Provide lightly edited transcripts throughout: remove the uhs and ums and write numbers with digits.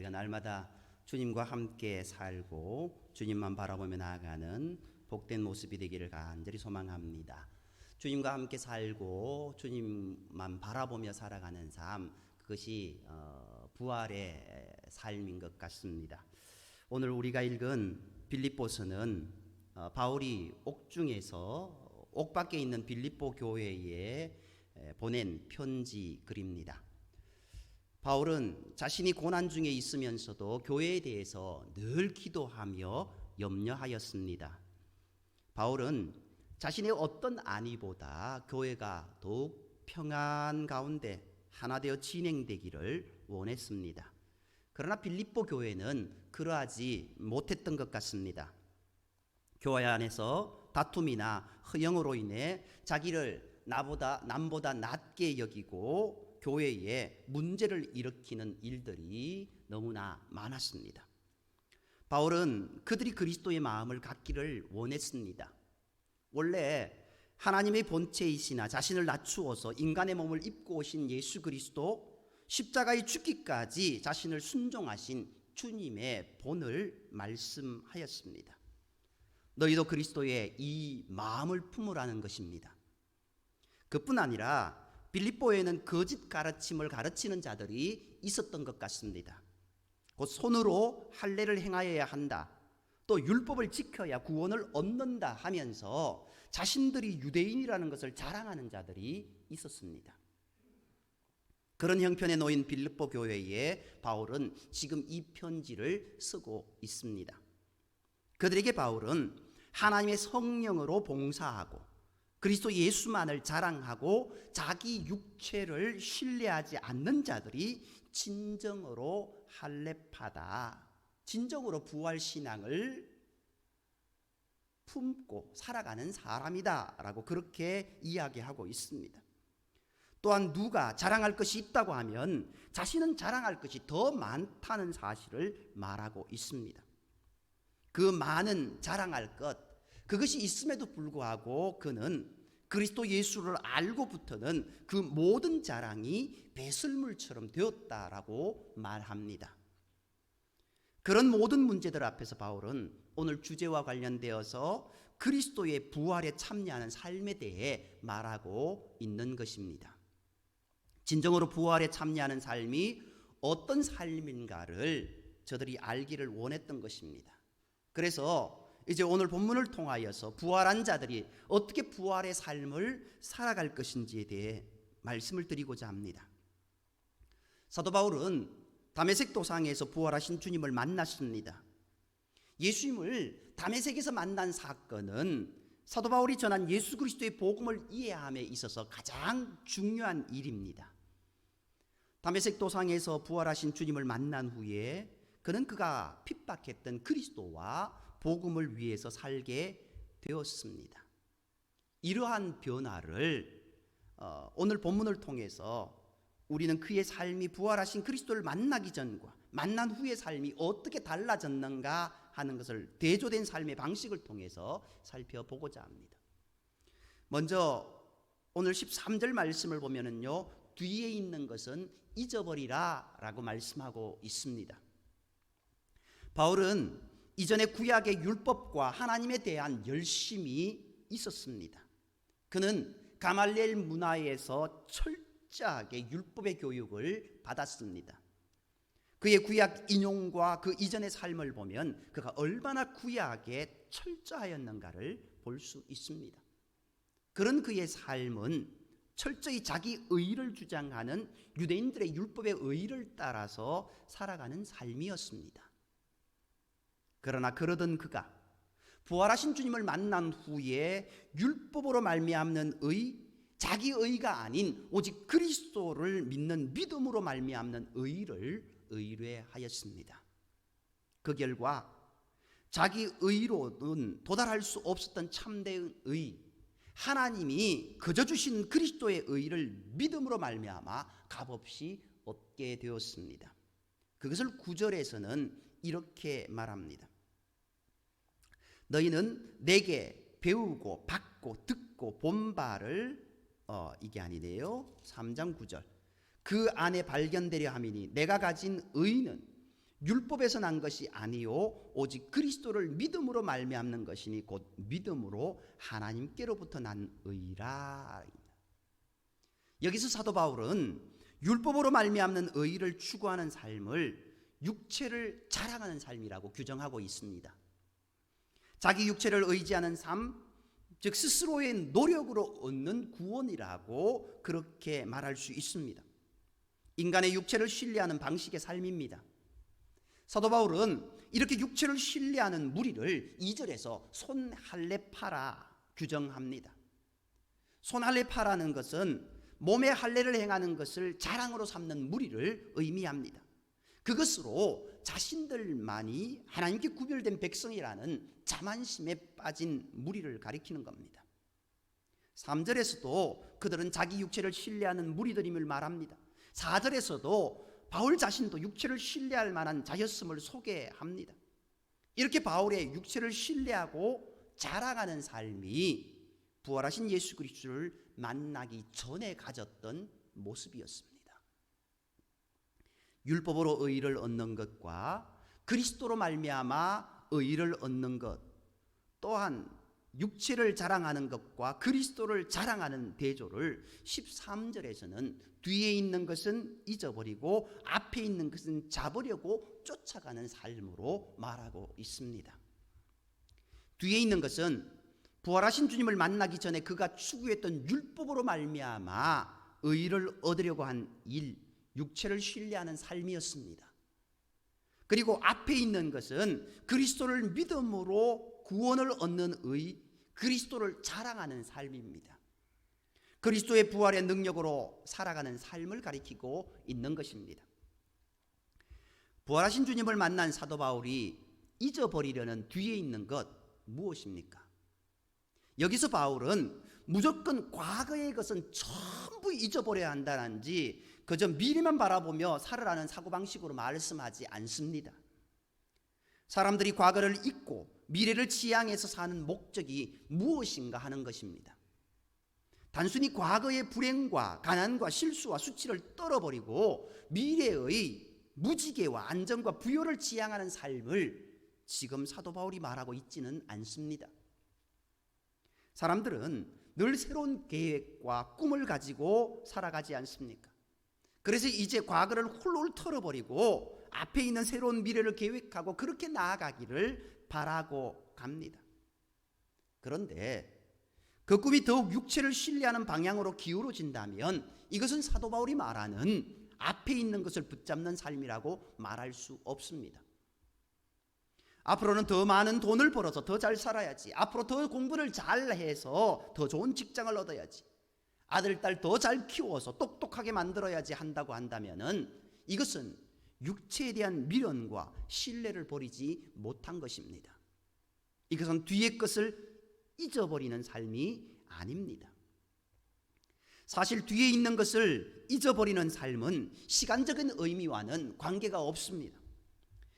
우리가 날마다 주님과 함께 살고 주님만 바라보며 나아가는 복된 모습이 되기를 간절히 소망합니다. 주님과 함께 살고 주님만 바라보며 살아가는 삶, 그것이 부활의 삶인 것 같습니다. 오늘 우리가 읽은 빌립보서는 바울이 옥중에서 옥 밖에 있는 빌립보 교회에 보낸 편지 글입니다. 바울은 자신이 고난 중에 있으면서도 교회에 대해서 늘 기도하며 염려하였습니다. 바울은 자신의 어떤 안위보다 교회가 더욱 평안 가운데 하나 되어 진행되기를 원했습니다. 그러나 빌립보 교회는 그러하지 못했던 것 같습니다. 교회 안에서 다툼이나 허영으로 인해 자기를 남보다 낮게 여기고 교회에 문제를 일으키는 일들이 너무나 많았습니다. 바울은 그들이 그리스도의 마음을 갖기를 원했습니다. 원래 하나님의 본체이시나 자신을 낮추어서 인간의 몸을 입고 오신 예수 그리스도, 십자가에 죽기까지 자신을 순종하신 주님의 본을 말씀하였습니다. 너희도 그리스도의 이 마음을 품으라는 것입니다. 그뿐 아니라 빌립보에는 거짓 가르침을 가르치는 자들이 있었던 것 같습니다. 곧 손으로 할례를 행하여야 한다, 또 율법을 지켜야 구원을 얻는다 하면서 자신들이 유대인이라는 것을 자랑하는 자들이 있었습니다. 그런 형편에 놓인 빌립보 교회에 바울은 지금 이 편지를 쓰고 있습니다. 그들에게 바울은 하나님의 성령으로 봉사하고 그리스도 예수만을 자랑하고 자기 육체를 신뢰하지 않는 자들이 진정으로 할례파다, 진정으로 부활신앙을 품고 살아가는 사람이다 라고 그렇게 이야기하고 있습니다. 또한 누가 자랑할 것이 있다고 하면 자신은 자랑할 것이 더 많다는 사실을 말하고 있습니다. 그 많은 자랑할 것, 그것이 있음에도 불구하고 그는 그리스도 예수를 알고부터는 그 모든 자랑이 배설물처럼 되었다라고 말합니다. 그런 모든 문제들 앞에서 바울은 오늘 주제와 관련되어서 그리스도의 부활에 참여하는 삶에 대해 말하고 있는 것입니다. 진정으로 부활에 참여하는 삶이 어떤 삶인가를 저들이 알기를 원했던 것입니다. 그래서 이제 오늘 본문을 통하여서 부활한 자들이 어떻게 부활의 삶을 살아갈 것인지에 대해 말씀을 드리고자 합니다. 사도 바울은 다메섹 도상에서 부활하신 주님을 만났습니다. 예수님을 다메섹에서 만난 사건은 사도 바울이 전한 예수 그리스도의 복음을 이해함에 있어서 가장 중요한 일입니다. 다메섹 도상에서 부활하신 주님을 만난 후에 그가 핍박했던 그리스도와 복음을 위해서 살게 되었습니다. 이러한 변화를 오늘 본문을 통해서 우리는 그의 삶이 부활하신 그리스도를 만나기 전과 만난 후의 삶이 어떻게 달라졌는가 하는 것을 대조된 삶의 방식을 통해서 살펴보고자 합니다. 먼저 오늘 13절 말씀을 보면은요, 뒤에 있는 것은 잊어버리라 라고 말씀하고 있습니다. 바울은 이전에 구약의 율법과 하나님에 대한 열심이 있었습니다. 그는 가말리엘 문화에서 철저하게 율법의 교육을 받았습니다. 그의 구약 인용과 그 이전의 삶을 보면 그가 얼마나 구약에 철저하였는가를 볼 수 있습니다. 그런 그의 삶은 철저히 자기 의를 주장하는 유대인들의 율법의 의를 따라서 살아가는 삶이었습니다. 그러나 그러던 그가 부활하신 주님을 만난 후에 율법으로 말미암는 의, 자기 의가 아닌 오직 그리스도를 믿는 믿음으로 말미암는 의를 의뢰하였습니다. 그 결과 자기 의로는 도달할 수 없었던 참된 의, 하나님이 거저 주신 그리스도의 의를 믿음으로 말미암아 값없이 얻게 되었습니다. 그것을 9절에서는 이렇게 말합니다. 너희는 내게 배우고 받고 듣고 본 바를 이게 아니네요. 3장 9절. 그 안에 발견되려 함이니 내가 가진 의는 율법에서 난 것이 아니요 오직 그리스도를 믿음으로 말미암는 것이니 곧 믿음으로 하나님께로부터 난 의라. 여기서 사도 바울은 율법으로 말미암는 의를 추구하는 삶을 육체를 자랑하는 삶이라고 규정하고 있습니다. 자기 육체를 의지하는 삶, 즉 스스로의 노력으로 얻는 구원이라고 그렇게 말할 수 있습니다. 인간의 육체를 신뢰하는 방식의 삶입니다. 사도 바울은 이렇게 육체를 신뢰하는 무리를 2절에서 손할례파라 규정합니다. 손할례파라는 것은 몸의 할례를 행하는 것을 자랑으로 삼는 무리를 의미합니다. 그것으로 자신들만이 하나님께 구별된 백성이라는 자만심에 빠진 무리를 가리키는 겁니다. 3절에서도 그들은 자기 육체를 신뢰하는 무리들임을 말합니다. 4절에서도 바울 자신도 육체를 신뢰할 만한 자였음을 소개합니다. 이렇게 바울의 육체를 신뢰하고 자랑하는 삶이 부활하신 예수 그리스도를 만나기 전에 가졌던 모습이었습니다. 율법으로 의를 얻는 것과 그리스도로 말미암아 의를 얻는 것, 또한 육체를 자랑하는 것과 그리스도를 자랑하는 대조를 13절에서는 뒤에 있는 것은 잊어버리고 앞에 있는 것은 잡으려고 쫓아가는 삶으로 말하고 있습니다. 뒤에 있는 것은 부활하신 주님을 만나기 전에 그가 추구했던 율법으로 말미암아 의를 얻으려고 한 일, 육체를 신뢰하는 삶이었습니다. 그리고 앞에 있는 것은 그리스도를 믿음으로 구원을 얻는 의, 그리스도를 자랑하는 삶입니다. 그리스도의 부활의 능력으로 살아가는 삶을 가리키고 있는 것입니다. 부활하신 주님을 만난 사도 바울이 잊어버리려는 뒤에 있는 것 무엇입니까? 여기서 바울은 무조건 과거의 것은 전부 잊어버려야 한다는지 그저 미래만 바라보며 살아라는 사고방식으로 말씀하지 않습니다. 사람들이 과거를 잊고 미래를 지향해서 사는 목적이 무엇인가 하는 것입니다. 단순히 과거의 불행과 가난과 실수와 수치를 떨어버리고 미래의 무지개와 안정과 부요를 지향하는 삶을 지금 사도 바울이 말하고 있지는 않습니다. 사람들은 늘 새로운 계획과 꿈을 가지고 살아가지 않습니까? 그래서 이제 과거를 홀로 털어버리고 앞에 있는 새로운 미래를 계획하고 그렇게 나아가기를 바라고 갑니다. 그런데 그 꿈이 더욱 육체를 신뢰하는 방향으로 기울어진다면 이것은 사도 바울이 말하는 앞에 있는 것을 붙잡는 삶이라고 말할 수 없습니다. 앞으로는 더 많은 돈을 벌어서 더 잘 살아야지. 앞으로 더 공부를 잘해서 더 좋은 직장을 얻어야지. 아들, 딸 더 잘 키워서 똑똑하게 만들어야지 한다고 한다면은 이것은 육체에 대한 미련과 신뢰를 버리지 못한 것입니다. 이것은 뒤의 것을 잊어버리는 삶이 아닙니다. 사실 뒤에 있는 것을 잊어버리는 삶은 시간적인 의미와는 관계가 없습니다.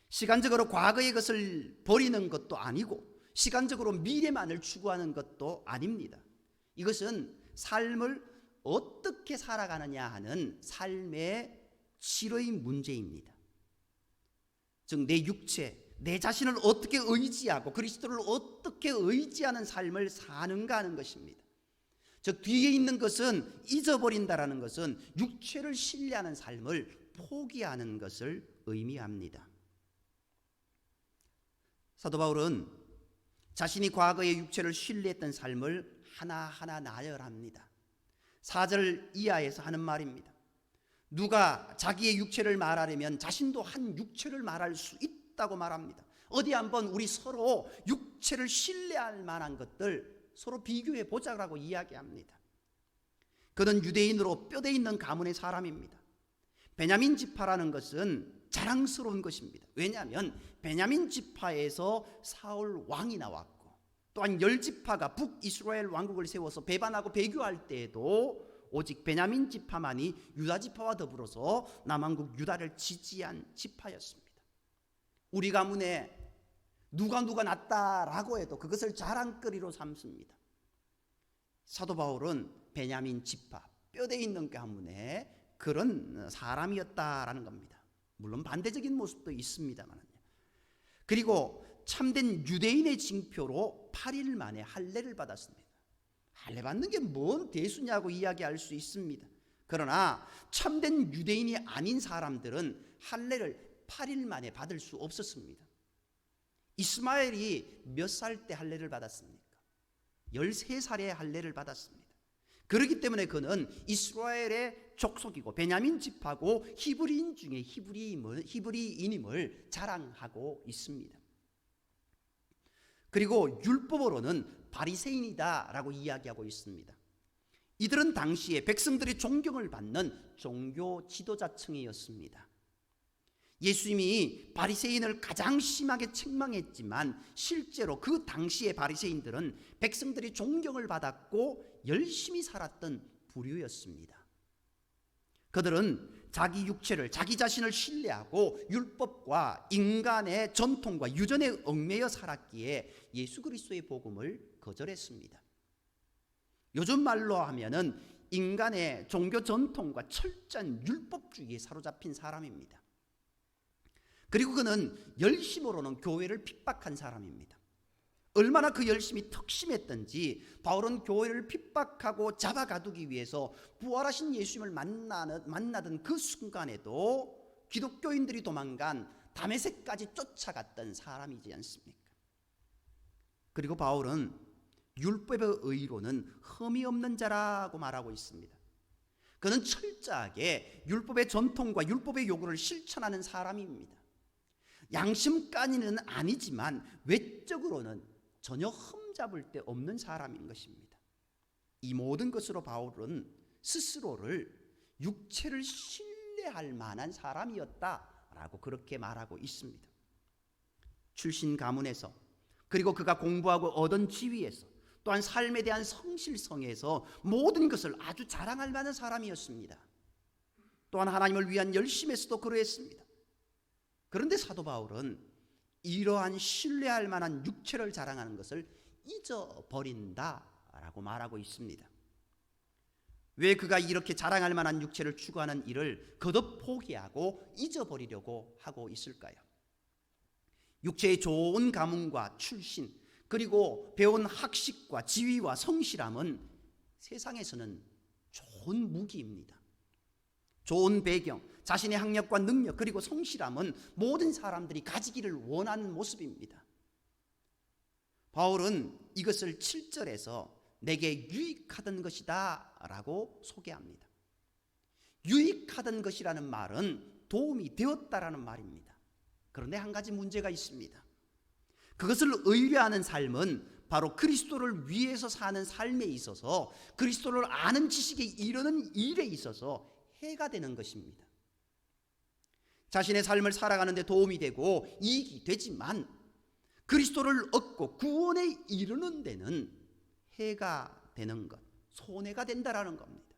시간적으로 과거의 것을 버리는 것도 아니고 시간적으로 미래만을 추구하는 것도 아닙니다. 이것은 삶을 어떻게 살아가느냐 하는 삶의 질의 문제입니다. 즉 내 육체, 내 자신을 어떻게 의지하고 그리스도를 어떻게 의지하는 삶을 사는가 하는 것입니다. 즉 뒤에 있는 것은 잊어버린다라는 것은 육체를 신뢰하는 삶을 포기하는 것을 의미합니다. 사도 바울은 자신이 과거의 육체를 신뢰했던 삶을 하나하나 나열합니다. 4절 이하에서 하는 말입니다. 누가 자기의 육체를 말하려면 자신도 한 육체를 말할 수 있다고 말합니다. 어디 한번 우리 서로 육체를 신뢰할 만한 것들 서로 비교해 보자라고 이야기합니다. 그는 유대인으로 뼈대 있는 가문의 사람입니다. 베냐민 지파라는 것은 자랑스러운 것입니다. 왜냐하면 베냐민 지파에서 사울 왕이 나왔고 또한 10지파가 북이스라엘 왕국을 세워서 배반하고 배교할 때에도 오직 베냐민 지파만이 유다 지파와 더불어서 남왕국 유다를 지지한 지파였습니다. 우리 가문에 누가 났다라고 해도 그것을 자랑거리로 삼습니다. 사도 바울은 베냐민 지파 뼈대 있는 가문의 그런 사람이었다라는 겁니다. 물론 반대적인 모습도 있습니다만요. 그리고 참된 유대인의 징표로 8일 만에 할례를 받았습니다. 할례 받는 게 뭔 대수냐고 이야기할 수 있습니다. 그러나 참된 유대인이 아닌 사람들은 할례를 8일 만에 받을 수 없었습니다. 이스마엘이 몇 살 때 할례를 받았습니까? 13살에 할례를 받았습니다. 그렇기 때문에 그는 이스라엘의 족속이고 베냐민 지파고 히브리인 중에 히브리인임을 자랑하고 있습니다. 그리고 율법으로는 바리새인이다라고 이야기하고 있습니다. 이들은 당시에 백성들의 존경을 받는 종교 지도자층이었습니다. 예수님이 바리새인을 가장 심하게 책망했지만 실제로 그 당시의 바리새인들은 백성들이 존경을 받았고 열심히 살았던 부류였습니다. 그들은 자기 육체를, 자기 자신을 신뢰하고 율법과 인간의 전통과 유전에 얽매여 살았기에 예수 그리스도의 복음을 거절했습니다. 요즘 말로 하면은 인간의 종교 전통과 철저한 율법주의에 사로잡힌 사람입니다. 그리고 그는 열심으로는 교회를 핍박한 사람입니다. 얼마나 그 열심이 턱심했던지 바울은 교회를 핍박하고 잡아가두기 위해서 부활하신 예수님을 만나던 그 순간에도 기독교인들이 도망간 다메섹까지 쫓아갔던 사람이지 않습니까? 그리고 바울은 율법의 의로는 흠이 없는 자라고 말하고 있습니다. 그는 철저하게 율법의 전통과 율법의 요구를 실천하는 사람입니다. 양심까지는 아니지만 외적으로는 전혀 흠잡을 데 없는 사람인 것입니다. 이 모든 것으로 바울은 스스로를 육체를 신뢰할 만한 사람이었다라고 그렇게 말하고 있습니다. 출신 가문에서, 그리고 그가 공부하고 얻은 지위에서, 또한 삶에 대한 성실성에서 모든 것을 아주 자랑할 만한 사람이었습니다. 또한 하나님을 위한 열심에서도 그러했습니다. 그런데 사도 바울은 이러한 신뢰할 만한 육체를 자랑하는 것을 잊어버린다라고 말하고 있습니다. 왜 그가 이렇게 자랑할 만한 육체를 추구하는 일을 거듭 포기하고 잊어버리려고 하고 있을까요? 육체의 좋은 가문과 출신, 그리고 배운 학식과 지위와 성실함은 세상에서는 좋은 무기입니다. 좋은 배경, 자신의 학력과 능력, 그리고 성실함은 모든 사람들이 가지기를 원하는 모습입니다. 바울은 이것을 7절에서 내게 유익하던 것이다 라고 소개합니다. 유익하던 것이라는 말은 도움이 되었다라는 말입니다. 그런데 한 가지 문제가 있습니다. 그것을 의뢰하는 삶은 바로 그리스도를 위해서 사는 삶에 있어서, 그리스도를 아는 지식에 이르는 일에 있어서 해가 되는 것입니다. 자신의 삶을 살아가는 데 도움이 되고 이익이 되지만 그리스도를 얻고 구원에 이르는 데는 해가 되는 것, 손해가 된다라는 겁니다.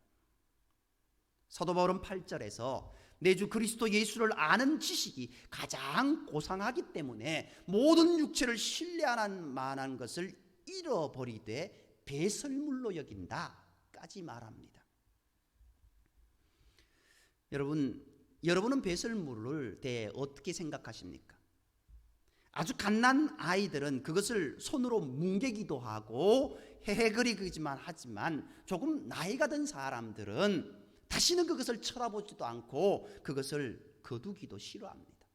사도 바울은 8절에서 내 주 그리스도 예수를 아는 지식이 가장 고상하기 때문에 모든 육체를 신뢰할 만한 것을 잃어버리되 배설물로 여긴다까지 말합니다. 여러분은 배설물을 대해 어떻게 생각하십니까? 아주 갓난 아이들은 그것을 손으로 뭉개기도 하고 헤헤거리기만 하지만 조금 나이가 든 사람들은 다시는 그것을 쳐다보지도 않고 그것을 거두기도 싫어합니다.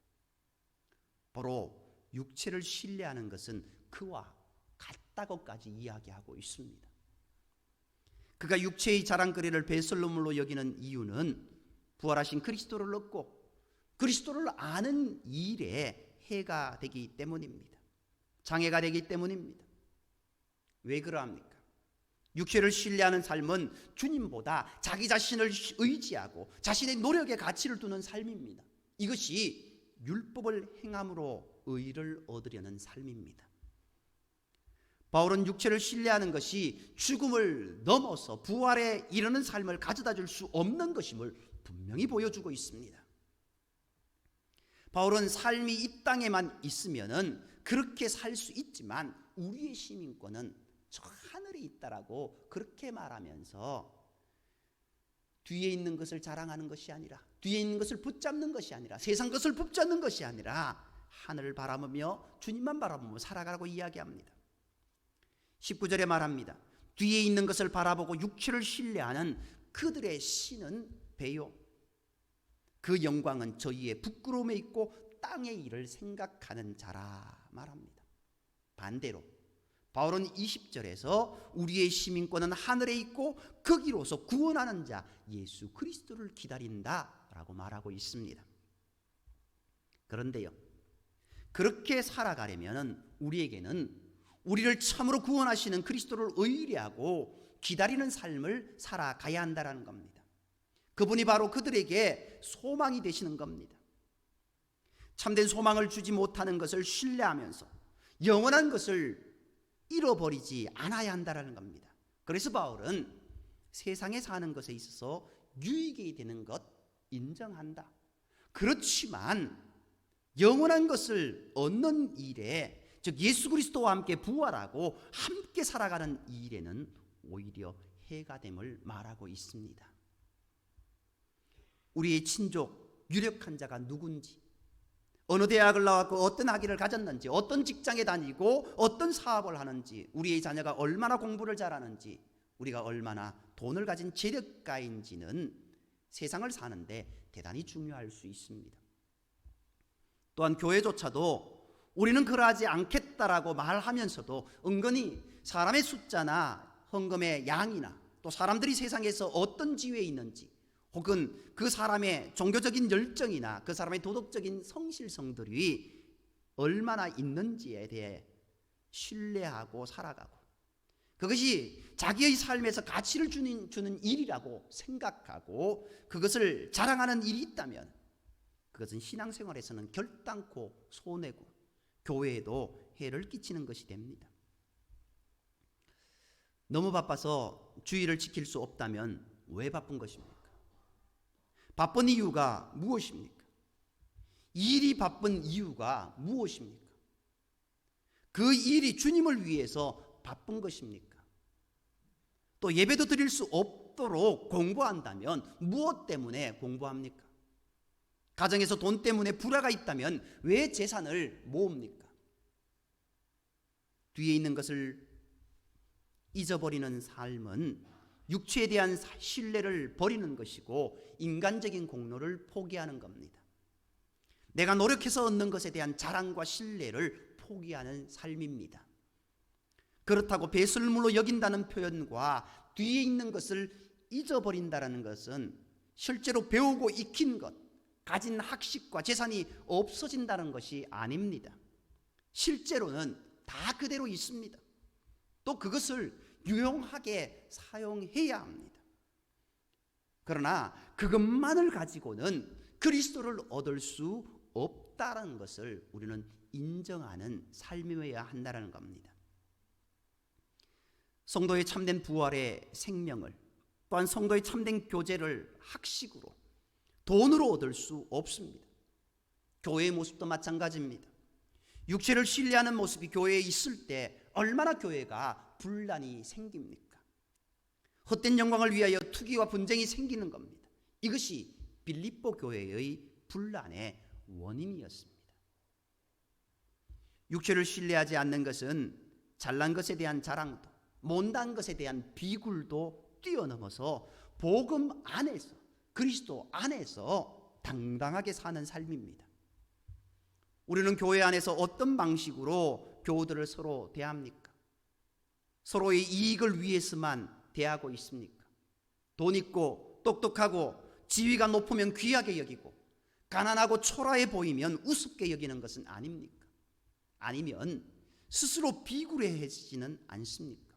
바로 육체를 신뢰하는 것은 그와 같다고까지 이야기하고 있습니다. 그가 육체의 자랑거리를 배설물로 여기는 이유는 부활하신 그리스도를 얻고 그리스도를 아는 일에 해가 되기 때문입니다. 장애가 되기 때문입니다. 왜 그러합니까? 육체를 신뢰하는 삶은 주님보다 자기 자신을 의지하고 자신의 노력에 가치를 두는 삶입니다. 이것이 율법을 행함으로 의를 얻으려는 삶입니다. 바울은 육체를 신뢰하는 것이 죽음을 넘어서 부활에 이르는 삶을 가져다 줄 수 없는 것임을 분명히 보여주고 있습니다. 바울은 삶이 이 땅에만 있으면은 그렇게 살 수 있지만 우리의 시민권은 저 하늘에 있다라고 그렇게 말하면서 뒤에 있는 것을 자랑하는 것이 아니라, 뒤에 있는 것을 붙잡는 것이 아니라, 세상 것을 붙잡는 것이 아니라 하늘을 바라보며 주님만 바라보며 살아가라고 이야기합니다. 19절에 말합니다. 뒤에 있는 것을 바라보고 육체를 신뢰하는 그들의 신은 배요, 그 영광은 저희의 부끄러움에 있고 땅의 일을 생각하는 자라 말합니다. 반대로 바울은 20절에서 우리의 시민권은 하늘에 있고 거기로서 구원하는 자 예수 그리스도를 기다린다라고 말하고 있습니다. 그런데요, 그렇게 살아가려면 우리에게는 우리를 참으로 구원하시는 그리스도를 의뢰하고 기다리는 삶을 살아가야 한다는 겁니다. 그분이 바로 그들에게 소망이 되시는 겁니다. 참된 소망을 주지 못하는 것을 신뢰하면서 영원한 것을 잃어버리지 않아야 한다는 겁니다. 그래서 바울은 세상에 사는 것에 있어서 유익이 되는 것 인정한다. 그렇지만 영원한 것을 얻는 일에, 즉 예수 그리스도와 함께 부활하고 함께 살아가는 일에는 오히려 해가 됨을 말하고 있습니다. 우리의 친족, 유력한 자가 누군지, 어느 대학을 나왔고 어떤 학위를 가졌는지, 어떤 직장에 다니고 어떤 사업을 하는지, 우리의 자녀가 얼마나 공부를 잘하는지, 우리가 얼마나 돈을 가진 재력가인지는 세상을 사는데 대단히 중요할 수 있습니다. 또한 교회조차도 우리는 그러하지 않겠다라고 말하면서도 은근히 사람의 숫자나 헌금의 양이나 또 사람들이 세상에서 어떤 지위에 있는지, 혹은 그 사람의 종교적인 열정이나 그 사람의 도덕적인 성실성들이 얼마나 있는지에 대해 신뢰하고 살아가고, 그것이 자기의 삶에서 가치를 주는 일이라고 생각하고 그것을 자랑하는 일이 있다면 그것은 신앙생활에서는 결단코 손해고 교회에도 해를 끼치는 것이 됩니다. 너무 바빠서 주의를 지킬 수 없다면 왜 바쁜 것입니까? 바쁜 이유가 무엇입니까? 일이 바쁜 이유가 무엇입니까? 그 일이 주님을 위해서 바쁜 것입니까? 또 예배도 드릴 수 없도록 공부한다면 무엇 때문에 공부합니까? 가정에서 돈 때문에 불화가 있다면 왜 재산을 모읍니까? 뒤에 있는 것을 잊어버리는 삶은 육체에 대한 신뢰를 버리는 것이고 인간적인 공로를 포기하는 겁니다. 내가 노력해서 얻는 것에 대한 자랑과 신뢰를 포기하는 삶입니다. 그렇다고 배설물로 여긴다는 표현과 뒤에 있는 것을 잊어버린다는 것은 실제로 배우고 익힌 것, 가진 학식과 재산이 없어진다는 것이 아닙니다. 실제로는 다 그대로 있습니다. 또 그것을 유용하게 사용해야 합니다. 그러나 그것만을 가지고는 그리스도를 얻을 수 없다는 것을 우리는 인정하는 삶이어야 한다는 겁니다. 성도의 참된 부활의 생명을, 또한 성도의 참된 교제를 학식으로, 돈으로 얻을 수 없습니다. 교회의 모습도 마찬가지입니다. 육체를 신뢰하는 모습이 교회에 있을 때 얼마나 교회가 분란이 생깁니까? 헛된 영광을 위하여 투기와 분쟁이 생기는 겁니다. 이것이 빌립보 교회의 분란의 원인이었습니다. 육체를 신뢰하지 않는 것은 잘난 것에 대한 자랑도, 못난 것에 대한 비굴도 뛰어넘어서 복음 안에서, 그리스도 안에서 당당하게 사는 삶입니다. 우리는 교회 안에서 어떤 방식으로 교우들을 서로 대합니까? 서로의 이익을 위해서만 대하고 있습니까? 돈 있고 똑똑하고 지위가 높으면 귀하게 여기고 가난하고 초라해 보이면 우습게 여기는 것은 아닙니까? 아니면 스스로 비굴해지지는 않습니까?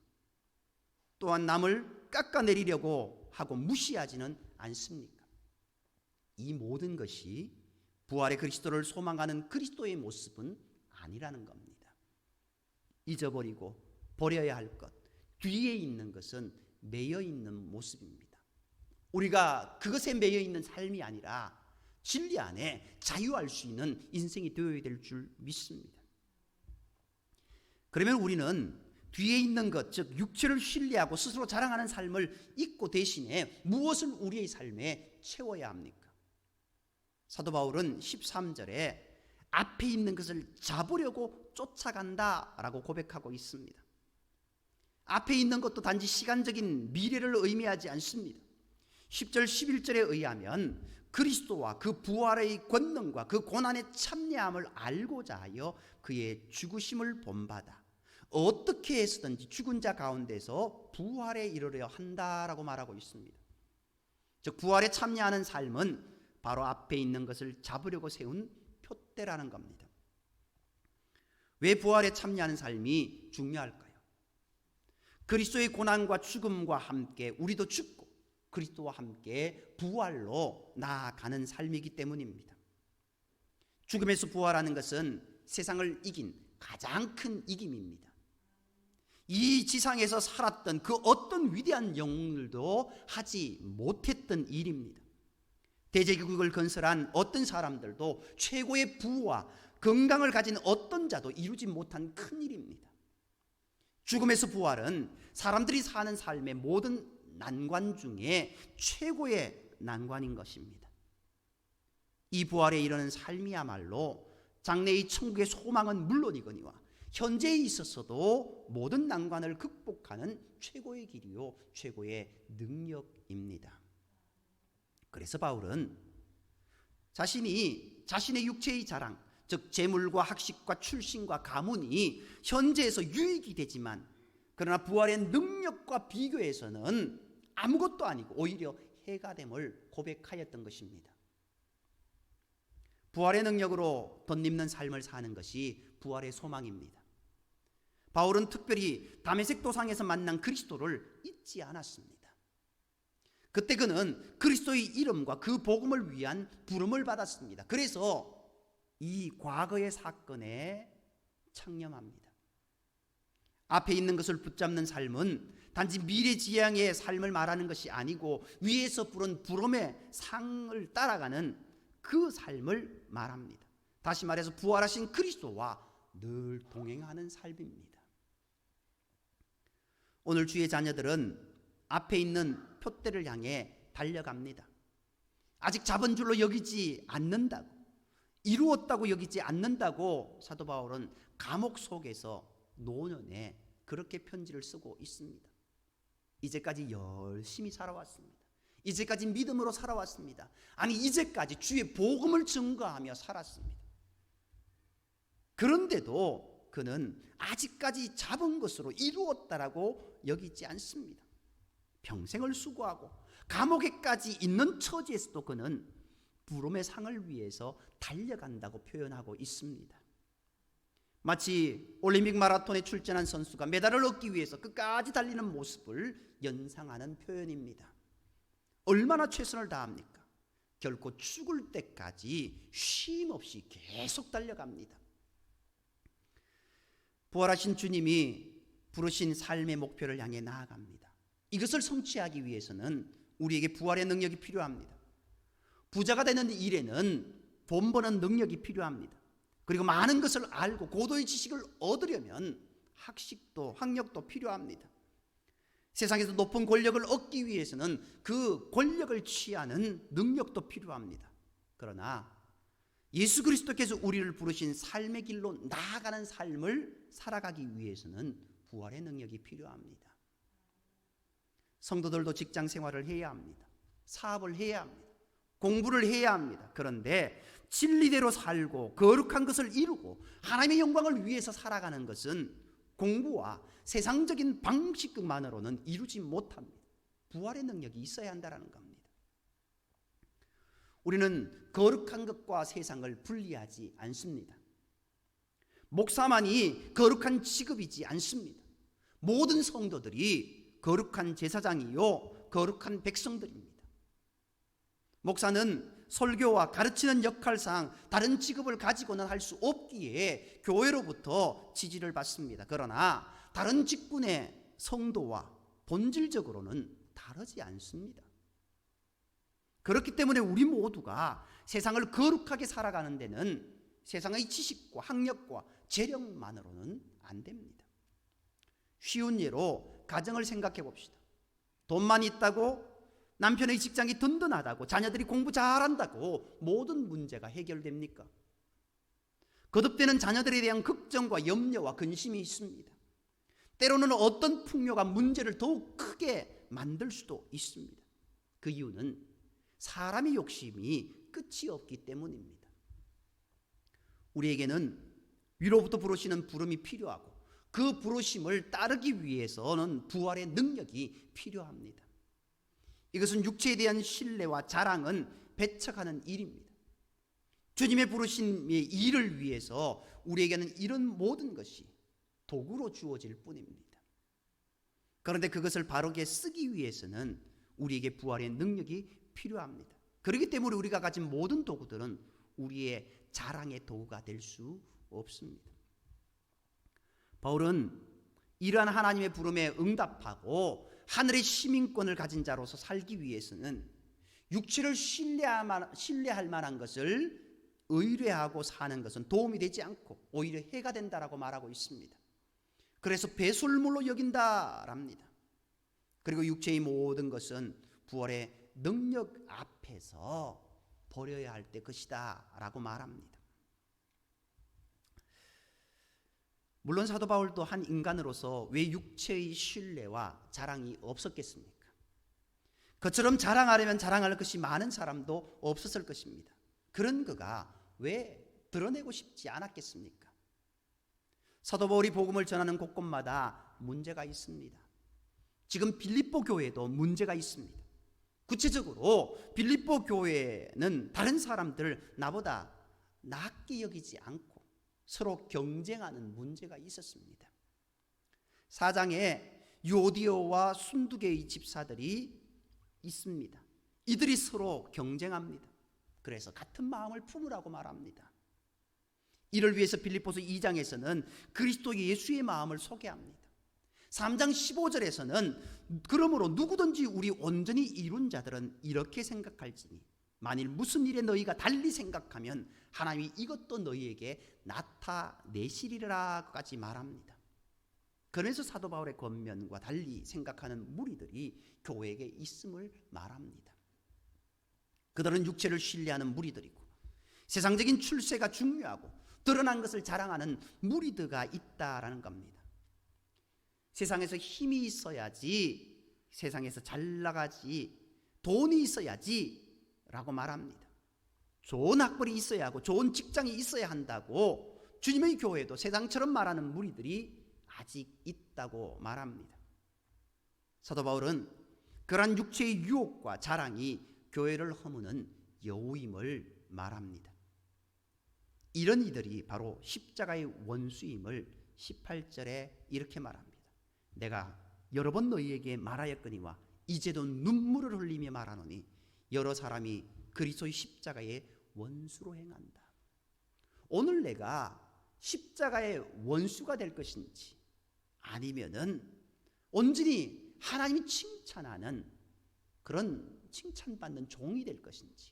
또한 남을 깎아내리려고 하고 무시하지는 않습니까? 이 모든 것이 부활의 그리스도를 소망하는 그리스도의 모습은 아니라는 겁니다. 잊어버리고 버려야 할 것, 뒤에 있는 것은 매여 있는 모습입니다. 우리가 그것에 매여 있는 삶이 아니라 진리 안에 자유할 수 있는 인생이 되어야 될 줄 믿습니다. 그러면 우리는 뒤에 있는 것, 즉 육체를 신뢰하고 스스로 자랑하는 삶을 잊고 대신에 무엇을 우리의 삶에 채워야 합니까? 사도 바울은 13절에 앞에 있는 것을 잡으려고 쫓아간다라고 고백하고 있습니다. 앞에 있는 것도 단지 시간적인 미래를 의미하지 않습니다. 10절 11절에 의하면 그리스도와 그 부활의 권능과 그 고난의 참여함을 알고자 하여 그의 죽으심을 본받아 어떻게 해서든지 죽은 자 가운데서 부활에 이르려 한다라고 말하고 있습니다. 즉 부활에 참여하는 삶은 바로 앞에 있는 것을 잡으려고 세운 표대라는 겁니다. 왜 부활에 참여하는 삶이 중요할까요? 그리스도의 고난과 죽음과 함께 우리도 죽고 그리스도와 함께 부활로 나아가는 삶이기 때문입니다. 죽음에서 부활하는 것은 세상을 이긴 가장 큰 이김입니다. 이 지상에서 살았던 그 어떤 위대한 영웅들도 하지 못했던 일입니다. 대제국을 건설한 어떤 사람들도 최고의 부와 건강을 가진 어떤 자도 이루지 못한 큰 일입니다. 죽음에서 부활은 사람들이 사는 삶의 모든 난관 중에 최고의 난관인 것입니다. 이 부활에 이르는 삶이야말로 장래의 천국의 소망은 물론이거니와 현재에 있어서도 모든 난관을 극복하는 최고의 길이요 최고의 능력입니다. 그래서 바울은 자신의 육체의 자랑, 즉 재물과 학식과 출신과 가문이 현재에서 유익이 되지만 그러나 부활의 능력과 비교해서는 아무것도 아니고 오히려 해가 됨을 고백하였던 것입니다. 부활의 능력으로 덧입는 삶을 사는 것이 부활의 소망입니다. 바울은 특별히 다메섹 도상에서 만난 그리스도를 잊지 않았습니다. 그때 그는 그리스도의 이름과 그 복음을 위한 부름을 받았습니다. 그래서 이 과거의 사건에 창념합니다. 앞에 있는 것을 붙잡는 삶은 단지 미래지향의 삶을 말하는 것이 아니고 위에서 부른 부름의 상을 따라가는 그 삶을 말합니다. 다시 말해서 부활하신 그리스도와 늘 동행하는 삶입니다. 오늘 주의 자녀들은 앞에 있는 표대를 향해 달려갑니다. 아직 잡은 줄로 여기지 않는다고, 이루었다고 여기지 않는다고 사도 바울은 감옥 속에서 노년에 그렇게 편지를 쓰고 있습니다. 이제까지 열심히 살아왔습니다. 이제까지 믿음으로 살아왔습니다. 아니 이제까지 주의 복음을 증거하며 살았습니다. 그런데도 그는 아직까지 잡은 것으로 이루었다라고 여기지 않습니다. 평생을 수고하고 감옥에까지 있는 처지에서도 그는 부름의 상을 위해서 달려간다고 표현하고 있습니다. 마치 올림픽 마라톤에 출전한 선수가 메달을 얻기 위해서 끝까지 달리는 모습을 연상하는 표현입니다. 얼마나 최선을 다합니까? 결코 죽을 때까지 쉼 없이 계속 달려갑니다. 부활하신 주님이 부르신 삶의 목표를 향해 나아갑니다. 이것을 성취하기 위해서는 우리에게 부활의 능력이 필요합니다. 부자가 되는 일에는 돈 버는 능력이 필요합니다. 그리고 많은 것을 알고 고도의 지식을 얻으려면 학식도 학력도 필요합니다. 세상에서 높은 권력을 얻기 위해서는 그 권력을 취하는 능력도 필요합니다. 그러나 예수 그리스도께서 우리를 부르신 삶의 길로 나아가는 삶을 살아가기 위해서는 부활의 능력이 필요합니다. 성도들도 직장 생활을 해야 합니다. 사업을 해야 합니다. 공부를 해야 합니다. 그런데 진리대로 살고 거룩한 것을 이루고 하나님의 영광을 위해서 살아가는 것은 공부와 세상적인 방식만으로는 이루지 못합니다. 부활의 능력이 있어야 한다는 겁니다. 우리는 거룩한 것과 세상을 분리하지 않습니다. 목사만이 거룩한 직업이지 않습니다. 모든 성도들이 거룩한 제사장이요 거룩한 백성들입니다. 목사는 설교와 가르치는 역할상 다른 직업을 가지고는 할 수 없기에 교회로부터 지지를 받습니다. 그러나 다른 직분의 성도와 본질적으로는 다르지 않습니다. 그렇기 때문에 우리 모두가 세상을 거룩하게 살아가는 데는 세상의 지식과 학력과 재력만으로는 안 됩니다. 쉬운 예로 가정을 생각해 봅시다. 돈만 있다고, 남편의 직장이 든든하다고, 자녀들이 공부 잘한다고 모든 문제가 해결됩니까? 거듭되는 자녀들에 대한 걱정과 염려와 근심이 있습니다. 때로는 어떤 풍요가 문제를 더욱 크게 만들 수도 있습니다. 그 이유는 사람의 욕심이 끝이 없기 때문입니다. 우리에게는 위로부터 부르시는 부름이 필요하고, 그 부르심을 따르기 위해서는 부활의 능력이 필요합니다. 이것은 육체에 대한 신뢰와 자랑은 배척하는 일입니다. 주님의 부르심의 일을 위해서 우리에게는 이런 모든 것이 도구로 주어질 뿐입니다. 그런데 그것을 바르게 쓰기 위해서는 우리에게 부활의 능력이 필요합니다. 그렇기 때문에 우리가 가진 모든 도구들은 우리의 자랑의 도구가 될 수 없습니다. 바울은 이러한 하나님의 부름에 응답하고 하늘의 시민권을 가진 자로서 살기 위해서는 육체를 신뢰할 만한 것을 의뢰하고 사는 것은 도움이 되지 않고 오히려 해가 된다라고 말하고 있습니다. 그래서 배설물로 여긴다랍니다. 그리고 육체의 모든 것은 부활의 능력 앞에서 버려야 할 때 것이다 라고 말합니다. 물론 사도 바울도 한 인간으로서 왜 육체의 신뢰와 자랑이 없었겠습니까? 그처럼 자랑하려면 자랑할 것이 많은 사람도 없었을 것입니다. 그런 그가 왜 드러내고 싶지 않았겠습니까? 사도 바울이 복음을 전하는 곳곳마다 문제가 있습니다. 지금 빌립보 교회도 문제가 있습니다. 구체적으로 빌립보 교회는 다른 사람들 나보다 낫게 여기지 않고 서로 경쟁하는 문제가 있었습니다. 4장에 유오디오와 순두개의 집사들이 있습니다. 이들이 서로 경쟁합니다. 그래서 같은 마음을 품으라고 말합니다. 이를 위해서 빌립보서 2장에서는 그리스도 예수의 마음을 소개합니다. 3장 15절에서는 그러므로 누구든지 우리 온전히 이룬 자들은 이렇게 생각할지니 만일 무슨 일에 너희가 달리 생각하면 하나님이 이것도 너희에게 나타내시리라까지 말합니다. 그래서 사도 바울의 권면과 달리 생각하는 무리들이 교회에 있음을 말합니다. 그들은 육체를 신뢰하는 무리들이고 세상적인 출세가 중요하고 드러난 것을 자랑하는 무리들가 있다라는 겁니다. 세상에서 힘이 있어야지, 세상에서 잘 나가지, 돈이 있어야지 라고 말합니다. 좋은 학벌이 있어야 하고 좋은 직장이 있어야 한다고 주님의 교회도 세상처럼 말하는 무리들이 아직 있다고 말합니다. 사도 바울은 그러한 육체의 유혹과 자랑이 교회를 허무는 여우임을 말합니다. 이런 이들이 바로 십자가의 원수임을 18절에 이렇게 말합니다. 내가 여러 번 너희에게 말하였거니와 이제도 눈물을 흘리며 말하노니 여러 사람이 그리스도의 십자가의 원수로 행한다. 오늘 내가 십자가의 원수가 될 것인지 아니면은 온전히 하나님이 칭찬하는 그런 칭찬받는 종이 될 것인지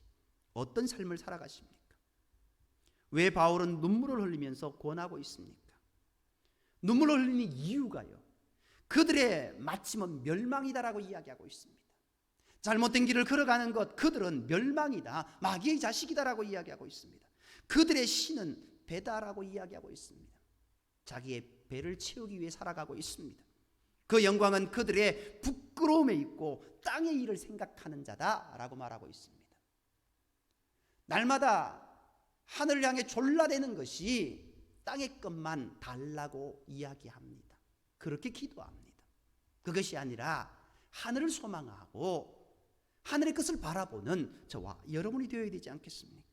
어떤 삶을 살아가십니까? 왜 바울은 눈물을 흘리면서 권하고 있습니까? 눈물을 흘리는 이유가요, 그들의 마침은 멸망이다라고 이야기하고 있습니다. 잘못된 길을 걸어가는 것, 그들은 멸망이다, 마귀의 자식이다라고 이야기하고 있습니다. 그들의 신은 배다라고 이야기하고 있습니다. 자기의 배를 채우기 위해 살아가고 있습니다. 그 영광은 그들의 부끄러움에 있고 땅의 일을 생각하는 자다라고 말하고 있습니다. 날마다 하늘을 향해 졸라대는 것이 땅의 것만 달라고 이야기합니다. 그렇게 기도합니다. 그것이 아니라 하늘을 소망하고 하늘의 것을 바라보는 저와 여러분이 되어야 되지 않겠습니까?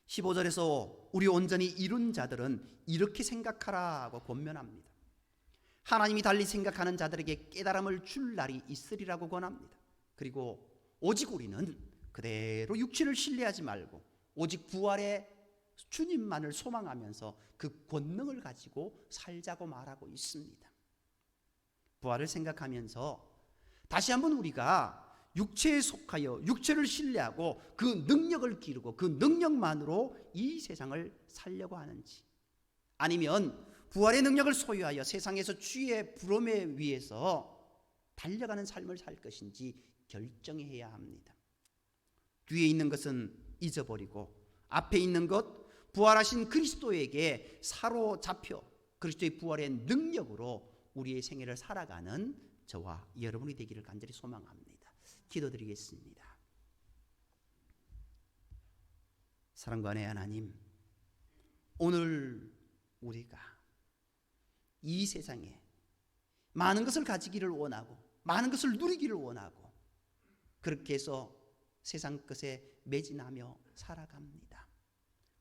15절에서 우리 온전히 이룬 자들은 이렇게 생각하라고 권면합니다. 하나님이 달리 생각하는 자들에게 깨달음을 줄 날이 있으리라고 권합니다. 그리고 오직 우리는 그대로 육체를 신뢰하지 말고 오직 부활의 주님만을 소망하면서 그 권능을 가지고 살자고 말하고 있습니다. 부활을 생각하면서 다시 한번 우리가 육체에 속하여 육체를 신뢰하고 그 능력을 기르고 그 능력만으로 이 세상을 살려고 하는지, 아니면 부활의 능력을 소유하여 세상에서 주의 부름에 위해서 달려가는 삶을 살 것인지 결정해야 합니다. 뒤에 있는 것은 잊어버리고 앞에 있는 것, 부활하신 그리스도에게 사로잡혀 그리스도의 부활의 능력으로 우리의 생애를 살아가는 저와 여러분이 되기를 간절히 소망합니다. 기도드리겠습니다. 사랑과 내 하나님, 오늘 우리가 이 세상에 많은 것을 가지기를 원하고 많은 것을 누리기를 원하고 그렇게 해서 세상 것에 매진하며 살아갑니다.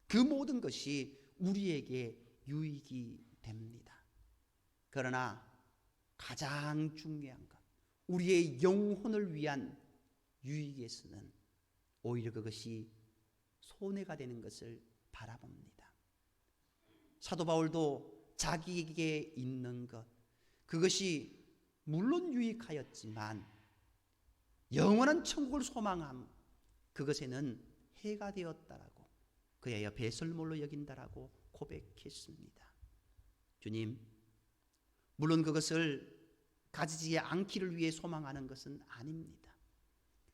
그 모든 것이 우리에게 유익이 됩니다. 그러나 가장 중요한 것, 우리의 영혼을 위한 유익에서는 오히려 그것이 손해가 되는 것을 바라봅니다. 사도 바울도 자기에게 있는 것, 그것이 물론 유익하였지만 영원한 천국을 소망함, 그것에는 해가 되었다라고 그야여 배설물로 여긴다라고 고백했습니다. 주님, 물론 그것을 가지지 않기를 위해 소망하는 것은 아닙니다.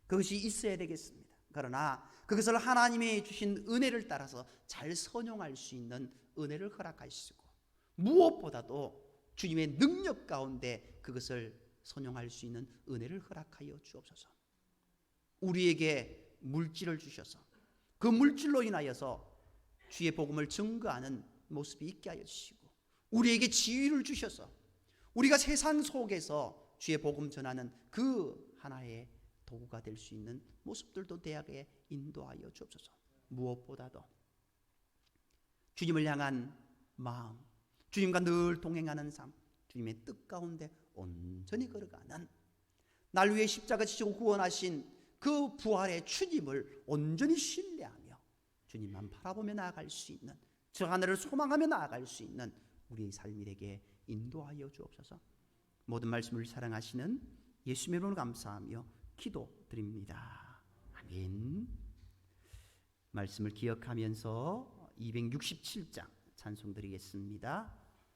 그것이 있어야 되겠습니다. 그러나 그것을 하나님의 주신 은혜를 따라서 잘 선용할 수 있는 은혜를 허락하시고 무엇보다도 주님의 능력 가운데 그것을 선용할 수 있는 은혜를 허락하여 주옵소서. 우리에게 물질을 주셔서 그 물질로 인하여서 주의 복음을 증거하는 모습이 있게 하여 주시고 우리에게 지위를 주셔서 우리가 세상 속에서 주의 복음 전하는 그 하나의 도구가 될 수 있는 모습들도 대하게 인도하여 주옵소서. 무엇보다도 주님을 향한 마음, 주님과 늘 동행하는 삶, 주님의 뜻 가운데 온전히 걸어가는 날 위해 십자가 지시고 구원하신 그 부활의 주님을 온전히 신뢰하며 주님만 바라보며 나아갈 수 있는, 저 하늘을 소망하며 나아갈 수 있는 우리의 삶이 되게 인도하여 주옵소서. 모든 말씀을 사랑하시는 예수님의 이름으로 감사하며 기도드립니다. 아멘. 말씀을 기억하면서 267장 찬송드리겠습니다.